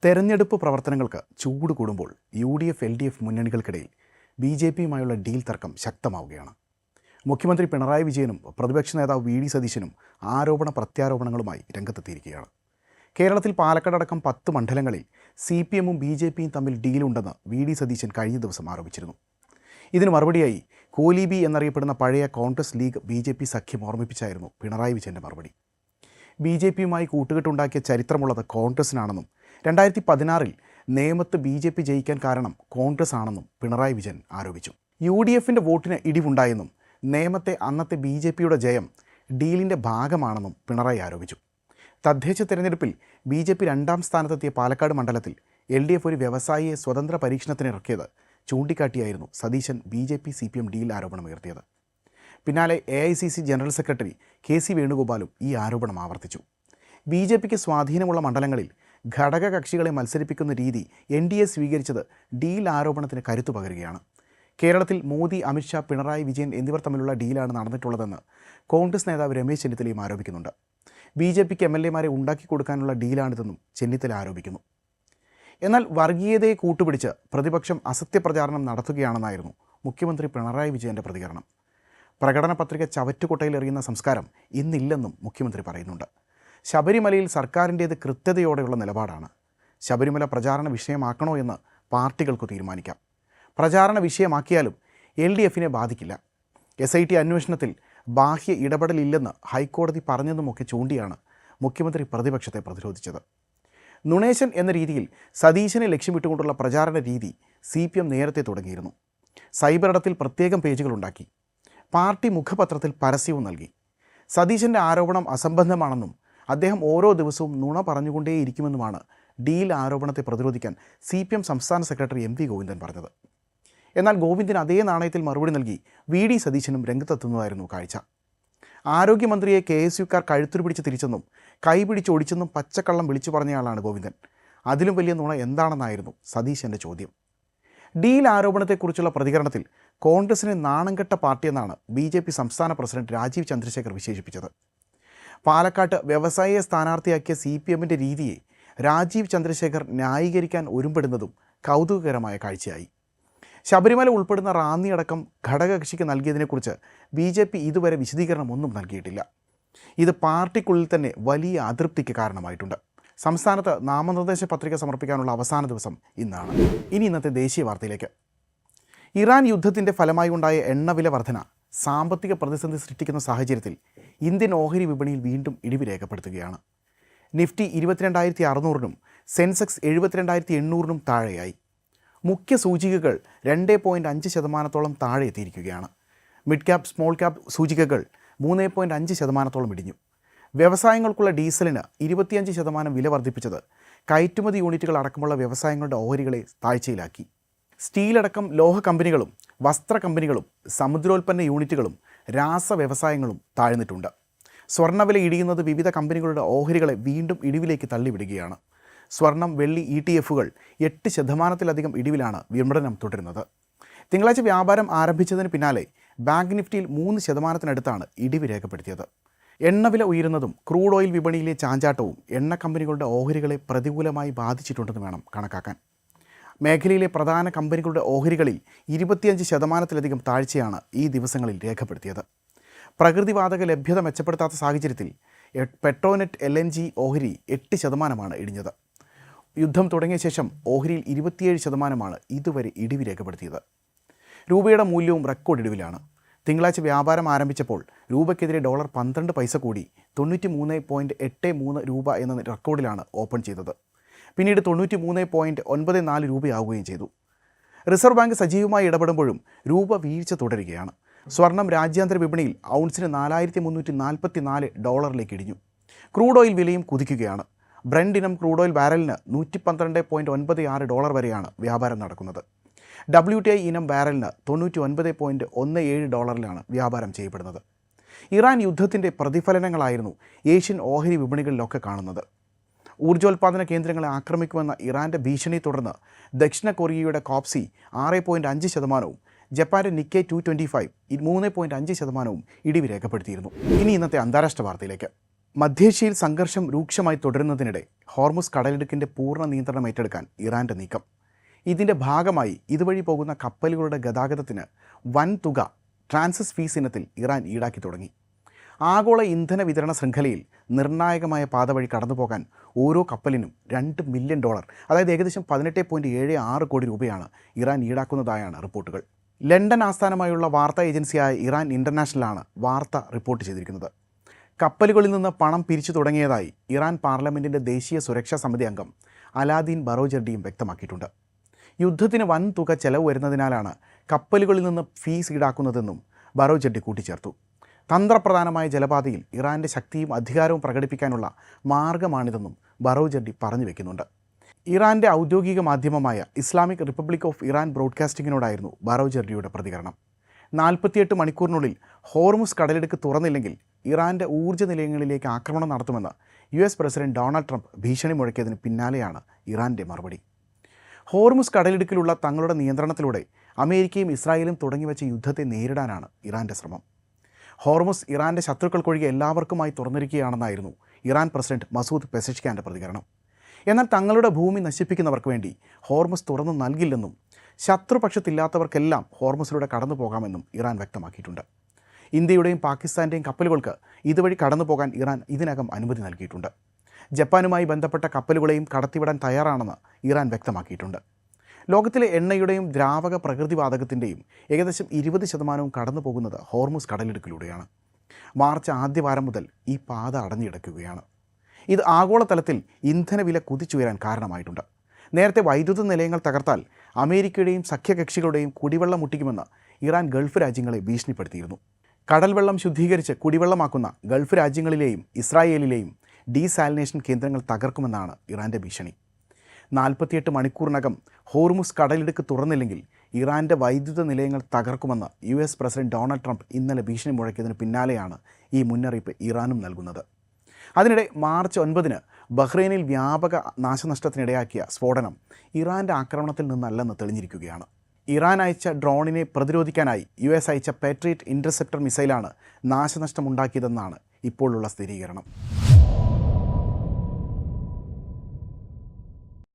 തെരഞ്ഞെടുപ്പ് പ്രവർത്തനങ്ങൾക്ക് ചൂട് കൂടുമ്പോൾ UDF-LDF മുന്നണികൾക്കിടയിൽ BJPയുമായുള്ള ഡീൽ തർക്കം ശക്തമാവുകയാണ്. മുഖ്യമന്ത്രി പിണറായി വിജയനും പ്രതിപക്ഷ നേതാവ് VD സതീശനും ആരോപണ പ്രത്യാരോപണങ്ങളുമായി രംഗത്തെത്തിയിരിക്കുകയാണ്. കേരളത്തിൽ പാലക്കാടടക്കം 10 മണ്ഡലങ്ങളിൽ CPMും BJPയും തമ്മിൽ ഡീലുണ്ടെന്ന് VD സതീശൻ കഴിഞ്ഞ ദിവസം ആരോപിച്ചിരുന്നു. ഇതിന് മറുപടിയായി കോലീബി എന്നറിയപ്പെടുന്ന പഴയ കോൺഗ്രസ് ലീഗ് BJP സഖ്യം ഓർമ്മിപ്പിച്ചായിരുന്നു പിണറായി വിജയൻ്റെ മറുപടി. BJPയുമായി കൂട്ടുകെട്ടുണ്ടാക്കിയ ചരിത്രമുള്ളത് കോൺഗ്രസിനാണെന്നും 2016 നേമത്ത് BJP ജയിക്കാൻ കാരണം കോൺഗ്രസ് ആണെന്നും പിണറായി വിജയൻ ആരോപിച്ചു. UDFന്റെ വോട്ടിന് ഇടിവുണ്ടായെന്നും നേമത്തെ അന്നത്തെ BJPയുടെ ജയം ഡീലിൻ്റെ ഭാഗമാണെന്നും പിണറായി ആരോപിച്ചു. തദ്ദേശ തെരഞ്ഞെടുപ്പിൽ BJP 2ാം സ്ഥാനത്തെത്തിയ പാലക്കാട് മണ്ഡലത്തിൽ LDF ഒരു വ്യവസായിയെ സ്വതന്ത്ര പരീക്ഷണത്തിനിറക്കിയത് ചൂണ്ടിക്കാട്ടിയായിരുന്നു സതീശൻ BJP-CPM ഡീൽ ആരോപണമുയർത്തിയത്. പിന്നാലെ AICC ജനറൽ സെക്രട്ടറി KC വേണുഗോപാലും ഈ ആരോപണം ആവർത്തിച്ചു. BJPക്ക് സ്വാധീനമുള്ള മണ്ഡലങ്ങളിൽ ഘടകകക്ഷികളെ മത്സരിപ്പിക്കുന്ന രീതി NDA സ്വീകരിച്ചത് ഡീൽ ആരോപണത്തിന് കരുത്തു പകരുകയാണ്. കേരളത്തിൽ മോദി, അമിത്ഷാ, പിണറായി വിജയൻ എന്നിവർ തമ്മിലുള്ള ഡീലാണ് നടന്നിട്ടുള്ളതെന്ന് കോൺഗ്രസ് നേതാവ് രമേശ് ചെന്നിത്തലയും ആരോപിക്കുന്നുണ്ട്. BJPക്ക് MLAമാരെ ഉണ്ടാക്കി കൊടുക്കാനുള്ള ഡീലാണിതെന്നും ചെന്നിത്തല ആരോപിക്കുന്നു. എന്നാൽ വർഗീയതയെ കൂട്ടുപിടിച്ച് പ്രതിപക്ഷം അസത്യപ്രചാരണം നടത്തുകയാണെന്നായിരുന്നു മുഖ്യമന്ത്രി പിണറായി വിജയൻ്റെ പ്രതികരണം. പ്രകടന പത്രിക ചവറ്റുകൊട്ടയിലെറിയുന്ന സംസ്കാരം ഇന്നില്ലെന്നും മുഖ്യമന്ത്രി പറയുന്നുണ്ട്. ശബരിമലയിൽ സർക്കാരിൻ്റേത് കൃത്യതയോടെയുള്ള നിലപാടാണ്. ശബരിമല പ്രചാരണ വിഷയമാക്കണോ എന്ന് പാർട്ടികൾക്ക് തീരുമാനിക്കാം. പ്രചാരണ വിഷയമാക്കിയാലും LDFനെ ബാധിക്കില്ല. SIT അന്വേഷണത്തിൽ ബാഹ്യ ഇടപെടലില്ലെന്ന് ഹൈക്കോടതി പറഞ്ഞതുമൊക്കെ ചൂണ്ടിയാണ് മുഖ്യമന്ത്രി പ്രതിപക്ഷത്തെ പ്രതിരോധിച്ചത്. നുണേശൻ എന്ന രീതിയിൽ സതീശനെ ലക്ഷ്യമിട്ടുകൊണ്ടുള്ള പ്രചാരണ രീതി CPM നേരത്തെ തുടങ്ങിയിരുന്നു. സൈബർ ഇടത്തിൽ പ്രത്യേകം പേജുകളുണ്ടാക്കി. പാർട്ടി മുഖപത്രത്തിൽ പരസ്യവും നൽകി. സതീശൻ്റെ ആരോപണം അസംബന്ധമാണെന്നും അദ്ദേഹം ഓരോ ദിവസവും നുണ പറഞ്ഞുകൊണ്ടേയിരിക്കുമെന്നുമാണ് ഡീൽ ആരോപണത്തെ പ്രതിരോധിക്കാൻ CPM സംസ്ഥാന സെക്രട്ടറി MV ഗോവിന്ദൻ പറഞ്ഞത്. എന്നാൽ ഗോവിന്ദൻ അതേ നാണയത്തിൽ മറുപടി നൽകി VD സതീശനും രംഗത്തെത്തുന്നതായിരുന്നു കാഴ്ച. ആരോഗ്യമന്ത്രിയെ KSUക്കാർ കഴുത്തുരു പിടിച്ച് തിരിച്ചെന്നും കൈപിടിച്ചൊടിച്ചെന്നും പച്ചക്കള്ളം വിളിച്ചു പറഞ്ഞയാളാണ് ഗോവിന്ദൻ. അതിലും വലിയ നുണ എന്താണെന്നായിരുന്നു സതീശൻ്റെ ചോദ്യം. ഡീൽ ആരോപണത്തെക്കുറിച്ചുള്ള പ്രതികരണത്തിൽ കോൺഗ്രസിനെ നാണംകെട്ട പാർട്ടിയെന്നാണ് BJP സംസ്ഥാന പ്രസിഡന്റ് രാജീവ് ചന്ദ്രശേഖർ വിശേഷിപ്പിച്ചത്. പാലക്കാട്ട് വ്യവസായിയെ സ്ഥാനാർത്ഥിയാക്കിയ CPMൻ്റെ രീതിയെ രാജീവ് ചന്ദ്രശേഖർ ന്യായീകരിക്കാൻ ഒരുമ്പെടുന്നതും കൗതുകകരമായ കാഴ്ചയായി. ശബരിമല ഉൾപ്പെടുന്ന റാന്നിയടക്കം ഘടകകക്ഷിക്ക് നൽകിയതിനെക്കുറിച്ച് BJP ഇതുവരെ വിശദീകരണമൊന്നും നൽകിയിട്ടില്ല. ഇത് പാർട്ടിക്കുള്ളിൽ തന്നെ വലിയ അതൃപ്തിക്ക് കാരണമായിട്ടുണ്ട്. സംസ്ഥാനത്ത് നാമനിർദ്ദേശ പത്രിക സമർപ്പിക്കാനുള്ള അവസാന ദിവസം ഇന്നാണ്. ഇനി ഇന്നത്തെ ദേശീയ വാർത്തയിലേക്ക്. ഇറാൻ യുദ്ധത്തിൻ്റെ ഫലമായി ഉണ്ടായ എണ്ണവില വർധന സാമ്പത്തിക പ്രതിസന്ധി സൃഷ്ടിക്കുന്ന സാഹചര്യത്തിൽ ഇന്ത്യൻ ഓഹരി വിപണിയിൽ വീണ്ടും ഇടിവ് രേഖപ്പെടുത്തുകയാണ്. നിഫ്റ്റി 22,600-നും സെൻസെക്സ് 72,800-നും താഴെയായി. മുഖ്യ സൂചികകൾ 2.5% താഴെ എത്തിയിരിക്കുകയാണ്. മിഡ് ക്യാപ്, സ്മോൾ ക്യാപ് സൂചികകൾ 3.5% ഇടിഞ്ഞു. വ്യവസായങ്ങൾക്കുള്ള ഡീസലിന് 25% വില വർദ്ധിപ്പിച്ചത് കയറ്റുമതി യൂണിറ്റുകൾ അടക്കമുള്ള വ്യവസായങ്ങളുടെ ഓഹരികളെ താഴ്ചയിലാക്കി. സ്റ്റീലടക്കം ലോഹ കമ്പനികളും വസ്ത്ര കമ്പനികളും സമുദ്രോൽപ്പന്ന യൂണിറ്റുകളും രാസ വ്യവസായങ്ങളും താഴ്ന്നിട്ടുണ്ട്. സ്വർണ്ണവില ഇടിയുന്നത് വിവിധ കമ്പനികളുടെ ഓഹരികളെ വീണ്ടും ഇടിവിലേക്ക് തള്ളിവിടുകയാണ്. സ്വർണം, വെള്ളി ETF-കൾ 8%-ലധികം ഇടിവിലാണ് വിപണനം തുടരുന്നത്. തിങ്കളാഴ്ച വ്യാപാരം ആരംഭിച്ചതിന് പിന്നാലെ ബാങ്ക് നിഫ്റ്റിയിൽ 3%-നടുത്താണ് ഇടിവ് രേഖപ്പെടുത്തിയത്. എണ്ണവില ഉയരുന്നതും ക്രൂഡ് ഓയിൽ വിപണിയിലെ ചാഞ്ചാട്ടവും എണ്ണ കമ്പനികളുടെ ഓഹരികളെ പ്രതികൂലമായി ബാധിച്ചിട്ടുണ്ടെന്ന് വേണം കണക്കാക്കാൻ. മേഖലയിലെ പ്രധാന കമ്പനികളുടെ ഓഹരികളിൽ 25%-ലധികം താഴ്ചയാണ് ഈ ദിവസങ്ങളിൽ രേഖപ്പെടുത്തിയത്. പ്രകൃതിവാതക ലഭ്യത മെച്ചപ്പെടുത്താത്ത സാഹചര്യത്തിൽ പെട്രോനെറ്റ് LNG ഓഹരി 8%-ആണ് ഇടിഞ്ഞത്. യുദ്ധം തുടങ്ങിയ ശേഷം ഓഹരിയിൽ 27%-ആണ് ഇതുവരെ ഇടിവ് രേഖപ്പെടുത്തിയത്. രൂപയുടെ മൂല്യവും റെക്കോർഡ് ഇടിവിലാണ്. തിങ്കളാഴ്ച വ്യാപാരം ആരംഭിച്ചപ്പോൾ രൂപയ്ക്കെതിരെ ഡോളർ 12 പൈസ കൂടി 93.83 രൂപ എന്ന റെക്കോർഡിലാണ് ഓപ്പൺ ചെയ്തത്. പിന്നീട് 93.94 രൂപയാവുകയും ചെയ്തു. റിസർവ് ബാങ്ക് സജീവമായി ഇടപെടുമ്പോഴും രൂപ വീഴ്ച തുടരുകയാണ്. സ്വർണം രാജ്യാന്തര വിപണിയിൽ ഔൺസിന് $4,344 ഇടിഞ്ഞു. ക്രൂഡ് ഓയിൽ വിലയും കുതിക്കുകയാണ്. ബ്രന്റ് ഇനം ക്രൂഡ് ഓയിൽ ബാരലിന് $112.96 വരെയാണ് വ്യാപാരം നടക്കുന്നത്. WTI ഇനം ബാരലിന് $99.17 വ്യാപാരം ചെയ്യപ്പെടുന്നത്. ഇറാൻ യുദ്ധത്തിൻ്റെ പ്രതിഫലനങ്ങളായിരുന്നു ഏഷ്യൻ ഓഹരി വിപണികളിലൊക്കെ കാണുന്നത്. ഊർജ്ജോൽപാദന കേന്ദ്രങ്ങളെ ആക്രമിക്കുമെന്ന ഇറാൻ്റെ ഭീഷണി തുടർന്ന് ദക്ഷിണ കൊറിയയുടെ കോപ്സി 6.5%-വും ജപ്പാൻ്റെ നിക്കൈ 225 3.5%-വും ഇടിവ് രേഖപ്പെടുത്തിയിരുന്നു. ഇനി ഇന്നത്തെ അന്താരാഷ്ട്ര വാർത്തയിലേക്ക്. മധ്യേഷ്യയിൽ സംഘർഷം രൂക്ഷമായി തുടരുന്നതിനിടെ ഹോർമുസ് കടലിടുക്കിൻ്റെ പൂർണ്ണ നിയന്ത്രണം ഏറ്റെടുക്കാൻ ഇറാൻ്റെ നീക്കം. ഇതിൻ്റെ ഭാഗമായി ഇതുവഴി പോകുന്ന കപ്പലുകളുടെ ഗതാഗതത്തിന് വൻ തുക ട്രാൻസിറ്റ് ഫീസ് ഇനത്തിൽ ഇറാൻ ഈടാക്കി തുടങ്ങി. ആഗോള ഇന്ധന വിതരണ ശൃംഖലയിൽ നിർണായകമായ പാത വഴി കടന്നുപോകാൻ ഓരോ കപ്പലിനും $2 മില്യൺ, അതായത് ഏകദേശം 18.76 കോടി രൂപയാണ് ഇറാൻ ഈടാക്കുന്നതായാണ് റിപ്പോർട്ടുകൾ. ലണ്ടൻ ആസ്ഥാനമായുള്ള വാർത്താ ഏജൻസിയായ ഇറാൻ ഇൻ്റർനാഷണലാണ് വാർത്ത റിപ്പോർട്ട് ചെയ്തിരിക്കുന്നത്. കപ്പലുകളിൽ നിന്ന് പണം പിരിച്ചു തുടങ്ങിയതായി ഇറാൻ പാർലമെൻറ്റിൻ്റെ ദേശീയ സുരക്ഷാ സമിതി അംഗം അലാദീൻ ബറോജർഡിയും വ്യക്തമാക്കിയിട്ടുണ്ട്. യുദ്ധത്തിന് വൻ തുക ചെലവ് വരുന്നതിനാലാണ് കപ്പലുകളിൽ നിന്ന് ഫീസ് ഈടാക്കുന്നതെന്നും ബറോജർഡി കൂട്ടിച്ചേർത്തു. തന്ത്രപ്രധാനമായ ജലപാതയിൽ ഇറാൻ്റെ ശക്തിയും അധികാരവും പ്രകടിപ്പിക്കാനുള്ള മാർഗമാണിതെന്നും ബറോജർഡി പറഞ്ഞു വയ്ക്കുന്നുണ്ട്. ഇറാൻ്റെ ഔദ്യോഗിക മാധ്യമമായ ഇസ്ലാമിക് റിപ്പബ്ലിക് ഓഫ് ഇറാൻ ബ്രോഡ്കാസ്റ്റിങ്ങിനോടായിരുന്നു ബറോജർഡിയുടെ പ്രതികരണം. 48 മണിക്കൂറിനുള്ളിൽ ഹോർമുസ് കടലിടുക്ക് തുറന്നില്ലെങ്കിൽ ഇറാൻ്റെ ഊർജ്ജ നിലയങ്ങളിലേക്ക് ആക്രമണം നടത്തുമെന്ന് US പ്രസിഡന്റ് ഡൊണാൾഡ് ട്രംപ് ഭീഷണി മുഴക്കിയതിന് പിന്നാലെയാണ് ഇറാൻ്റെ മറുപടി. ഹോർമുസ് കടലിടുക്കിലുള്ള തങ്ങളുടെ നിയന്ത്രണത്തിലൂടെ അമേരിക്കയും ഇസ്രായേലും തുടങ്ങിവെച്ച യുദ്ധത്തെ നേരിടാനാണ് ഇറാൻ്റെ ശ്രമം. ഹോർമുസ് ഇറാൻ്റെ ശത്രുക്കൾക്കൊഴികെ എല്ലാവർക്കുമായി തുറന്നിരിക്കുകയാണെന്നായിരുന്നു ഇറാൻ പ്രസിഡന്റ് മസൂദ് പെസഷ്കിയാൻ്റെ പ്രതികരണം. എന്നാൽ തങ്ങളുടെ ഭൂമി നശിപ്പിക്കുന്നവർക്ക് വേണ്ടി ഹോർമുസ് തുറന്നു നൽകില്ലെന്നും ശത്രുപക്ഷത്തില്ലാത്തവർക്കെല്ലാം ഹോർമുസിലൂടെ കടന്നു പോകാമെന്നും ഇറാൻ വ്യക്തമാക്കിയിട്ടുണ്ട്. ഇന്ത്യയുടെയും പാകിസ്ഥാൻ്റെയും കപ്പലുകൾക്ക് ഇതുവഴി കടന്നു പോകാൻ ഇറാൻ ഇതിനകം അനുമതി നൽകിയിട്ടുണ്ട്. ജപ്പാനുമായി ബന്ധപ്പെട്ട കപ്പലുകളെയും കടത്തിവിടാൻ തയ്യാറാണെന്ന് ഇറാൻ വ്യക്തമാക്കിയിട്ടുണ്ട്. ലോകത്തിലെ എണ്ണയുടെയും ദ്രാവക പ്രകൃതിവാതകത്തിൻ്റെയും ഏകദേശം 20% കടന്നു പോകുന്നത് ഹോർമുസ് കടലിടുക്കിലൂടെയാണ്. മാർച്ച് ആദ്യവാരം മുതൽ ഈ പാത അടഞ്ഞിടയ്ക്കുകയാണ്. ഇത് ആഗോളതലത്തിൽ ഇന്ധനവില കുതിച്ചുയരാൻ കാരണമായിട്ടുണ്ട്. നേരത്തെ വൈദ്യുത നിലയങ്ങൾ തകർത്താൽ അമേരിക്കയുടെയും സഖ്യകക്ഷികളുടെയും കുടിവെള്ളം മുട്ടിക്കുമെന്ന് ഇറാൻ ഗൾഫ് രാജ്യങ്ങളെ ഭീഷണിപ്പെടുത്തിയിരുന്നു. കടൽവെള്ളം ശുദ്ധീകരിച്ച് കുടിവെള്ളമാക്കുന്ന ഗൾഫ് രാജ്യങ്ങളിലെയും ഇസ്രായേലിലെയും ഡീസാലിനേഷൻ കേന്ദ്രങ്ങൾ തകർക്കുമെന്നാണ് ഇറാൻ്റെ ഭീഷണി. 48 മണിക്കൂറിനകം ഹോർമുസ് കടലിടുക്ക് തുറന്നില്ലെങ്കിൽ ഇറാൻ്റെ വൈദ്യുത നിലയങ്ങൾ തകർക്കുമെന്ന് US പ്രസിഡന്റ് ഡൊണാൾഡ് ട്രംപ് ഇന്നലെ ഭീഷണി മുഴക്കിയതിന് പിന്നാലെയാണ് ഈ മുന്നറിയിപ്പ് ഇറാനും നൽകുന്നത്. അതിനിടെ മാർച്ച് 9 ബഹ്റൈനിൽ വ്യാപക നാശനഷ്ടത്തിനിടയാക്കിയ സ്ഫോടനം ഇറാൻ്റെ ആക്രമണത്തിൽ നിന്നല്ലെന്ന് തെളിഞ്ഞിരിക്കുകയാണ്. ഇറാൻ അയച്ച ഡ്രോണിനെ പ്രതിരോധിക്കാനായി US അയച്ച പാട്രിയറ്റ് ഇൻ്റർസെപ്റ്റർ മിസൈലാണ് നാശനഷ്ടമുണ്ടാക്കിയതെന്നാണ് ഇപ്പോഴുള്ള സ്ഥിരീകരണം.